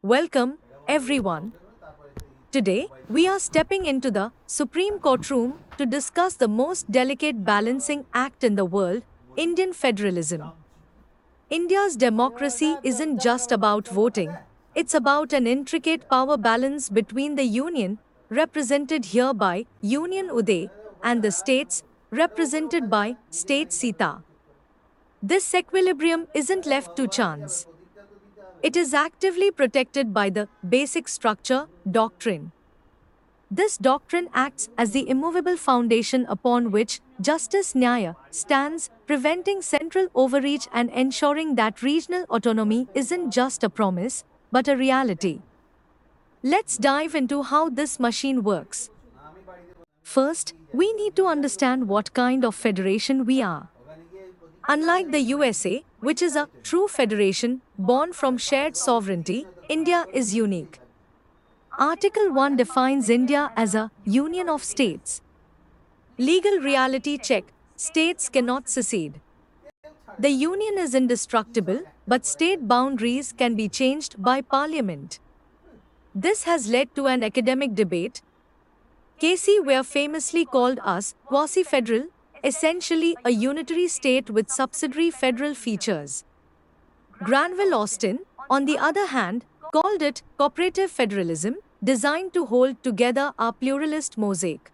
Welcome, everyone. Today, we are stepping into the Supreme Courtroom to discuss the most delicate balancing act in the world, Indian federalism. India's democracy isn't just about voting, it's about an intricate power balance between the Union, represented here by Union Uday, and the states, represented by State Sita. This equilibrium isn't left to chance. It is actively protected by the basic structure doctrine. This doctrine acts as the immovable foundation upon which Justice Nyaya stands, preventing central overreach and ensuring that regional autonomy isn't just a promise, but a reality. Let's dive into how this machine works. First, we need to understand what kind of federation we are. Unlike the USA, which is a true federation born from shared sovereignty, India is unique. Article 1 defines India as a union of states. Legal reality check: states cannot secede. The union is indestructible, but state boundaries can be changed by parliament. This has led to an academic debate. KC were famously called us quasi federal, essentially a unitary state with subsidiary federal features. Granville Austin, on the other hand, called it cooperative federalism, designed to hold together our pluralist mosaic.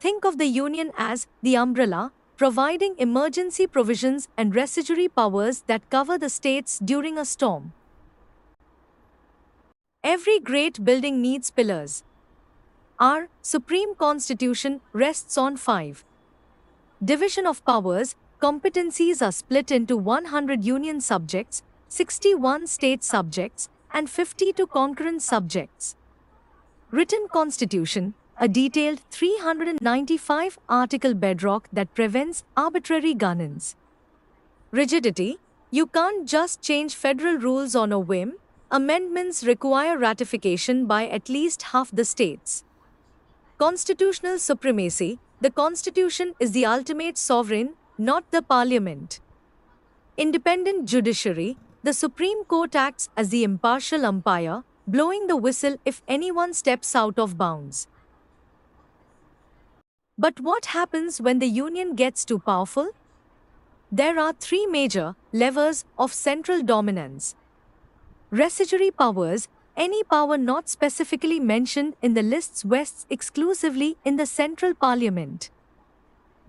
Think of the union as the umbrella, providing emergency provisions and residuary powers that cover the states during a storm. Every great building needs pillars. Our Supreme Constitution rests on five. Division of powers: competencies are split into 100 union subjects, 61 state subjects, and 52 concurrent subjects. Written constitution: a detailed 395 article bedrock that prevents arbitrary governance. Rigidity: you can't just change federal rules on a whim, amendments require ratification by at least half the states. Constitutional supremacy: the constitution is the ultimate sovereign, not the parliament. Independent judiciary: the Supreme Court acts as the impartial umpire, blowing the whistle if anyone steps out of bounds. But what happens when the union gets too powerful? There are three major levers of central dominance. Residuary powers: any power not specifically mentioned in the lists vests exclusively in the central parliament.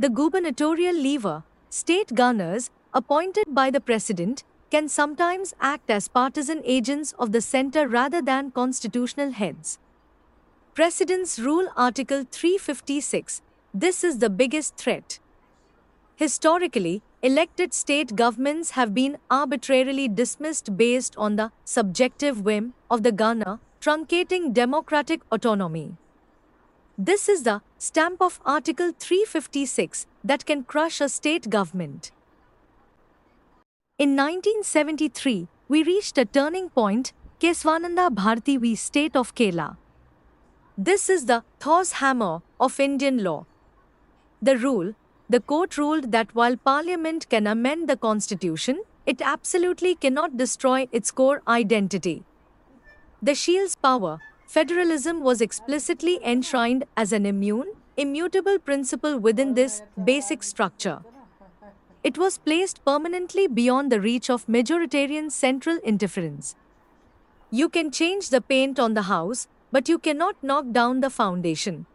The gubernatorial lever: state governors, appointed by the president, can sometimes act as partisan agents of the center rather than constitutional heads. Precedents rule: Article 356. This is the biggest threat. Historically, elected state governments have been arbitrarily dismissed based on the subjective whim of the governor, truncating democratic autonomy. This is the stamp of Article 356 that can crush a state government. In 1973, we reached a turning point, Keswananda Bharati v. State of Kerala. This is the Thor's hammer of Indian law. The court ruled that while Parliament can amend the constitution, it absolutely cannot destroy its core identity. The shield's power: federalism was explicitly enshrined as an immutable principle within this basic structure. It was placed permanently beyond the reach of majoritarian central interference. You can change the paint on the house, but you cannot knock down the foundation.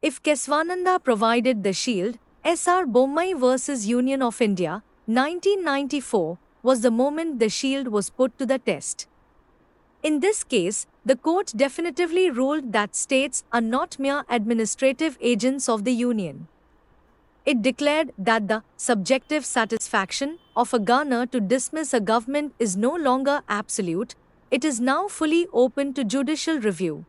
If Keswananda provided the shield, S.R. Bommai vs. Union of India, 1994, was the moment the shield was put to the test. In this case, the court definitively ruled that states are not mere administrative agents of the union. It declared that the subjective satisfaction of a governor to dismiss a government is no longer absolute, it is now fully open to judicial review.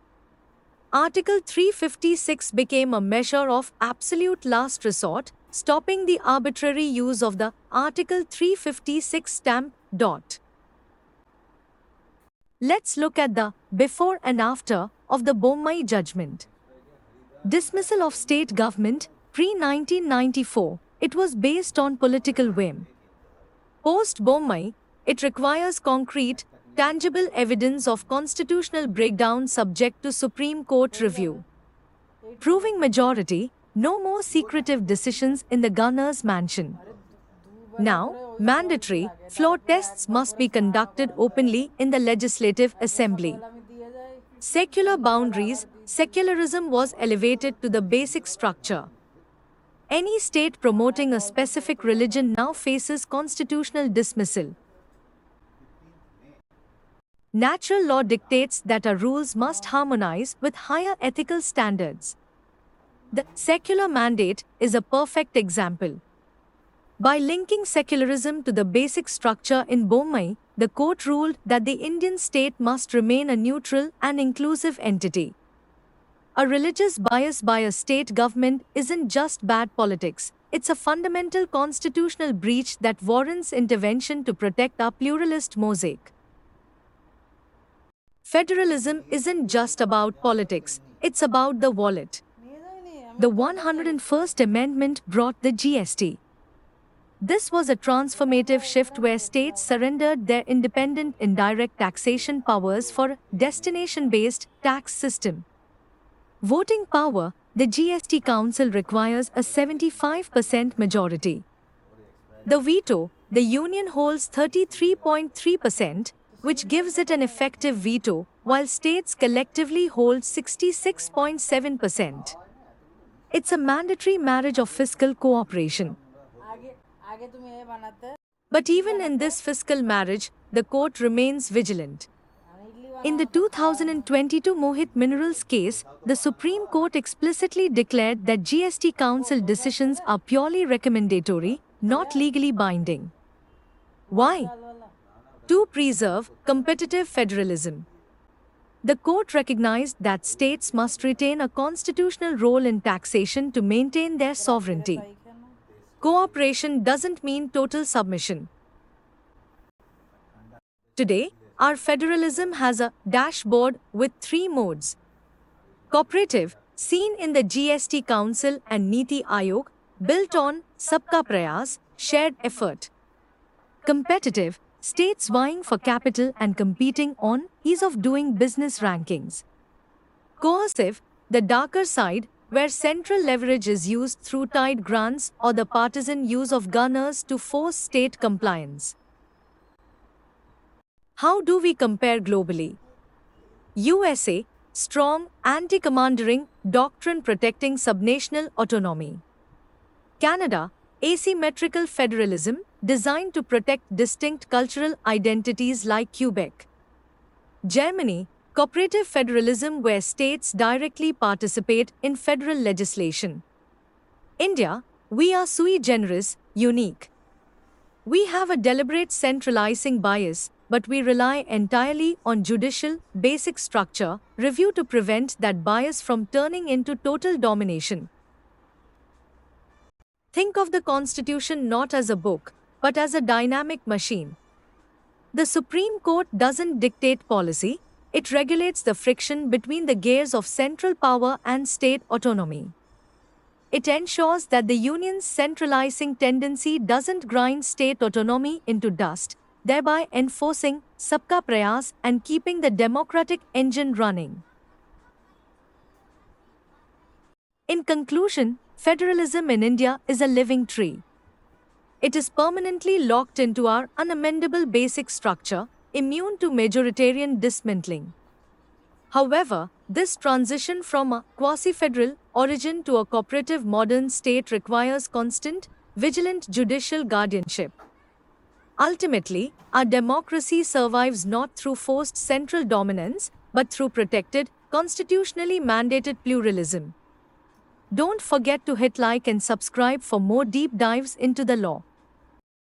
Article 356 became a measure of absolute last resort, stopping the arbitrary use of the Article 356 stamp. Let's look at the before and after of the Bommai judgment. Dismissal of state government, pre-1994, it was based on political whim. Post Bommai, it requires concrete, tangible evidence of constitutional breakdown subject to Supreme Court review. Proving majority, no more secretive decisions in the governor's mansion. Now, mandatory floor tests must be conducted openly in the Legislative Assembly. Secular boundaries, secularism was elevated to the basic structure. Any state promoting a specific religion now faces constitutional dismissal. Natural law dictates that our rules must harmonize with higher ethical standards. The secular mandate is a perfect example. By linking secularism to the basic structure in Bommai, the court ruled that the Indian state must remain a neutral and inclusive entity. A religious bias by a state government isn't just bad politics, it's a fundamental constitutional breach that warrants intervention to protect our pluralist mosaic. Federalism isn't just about politics, it's about the wallet. The 101st Amendment brought the GST. This was a transformative shift where states surrendered their independent indirect taxation powers for a destination-based tax system. Voting power, the GST Council requires a 75% majority. The veto, the union holds 33.3%, which gives it an effective veto, while states collectively hold 66.7%. It's a mandatory marriage of fiscal cooperation. But even in this fiscal marriage, the court remains vigilant. In the 2022 Mohit Minerals case, the Supreme Court explicitly declared that GST Council decisions are purely recommendatory, not legally binding. Why? To preserve competitive federalism. The court recognized that states must retain a constitutional role in taxation to maintain their sovereignty. Cooperation doesn't mean total submission. Today, our federalism has a dashboard with three modes. Cooperative, seen in the GST Council and Niti Aayog, built on Sabka Prayas, shared effort. Competitive, states vying for capital and competing on ease of doing business rankings. Coercive, the darker side, where central leverage is used through tied grants or the partisan use of governors to force state compliance. How do we compare globally? USA, strong anti-commandeering doctrine protecting subnational autonomy. Canada, asymmetrical federalism designed to protect distinct cultural identities like Quebec. Germany, cooperative federalism where states directly participate in federal legislation. India, we are sui generis, unique. We have a deliberate centralizing bias, but we rely entirely on judicial, basic structure, review to prevent that bias from turning into total domination. Think of the Constitution not as a book, but as a dynamic machine. The Supreme Court doesn't dictate policy, it regulates the friction between the gears of central power and state autonomy. It ensures that the union's centralizing tendency doesn't grind state autonomy into dust, thereby enforcing Sabka Prayas and keeping the democratic engine running. In conclusion, federalism in India is a living tree. It is permanently locked into our unamendable basic structure, immune to majoritarian dismantling. However, this transition from a quasi-federal origin to a cooperative modern state requires constant, vigilant judicial guardianship. Ultimately, our democracy survives not through forced central dominance, but through protected, constitutionally mandated pluralism. Don't forget to hit like and subscribe for more deep dives into the law.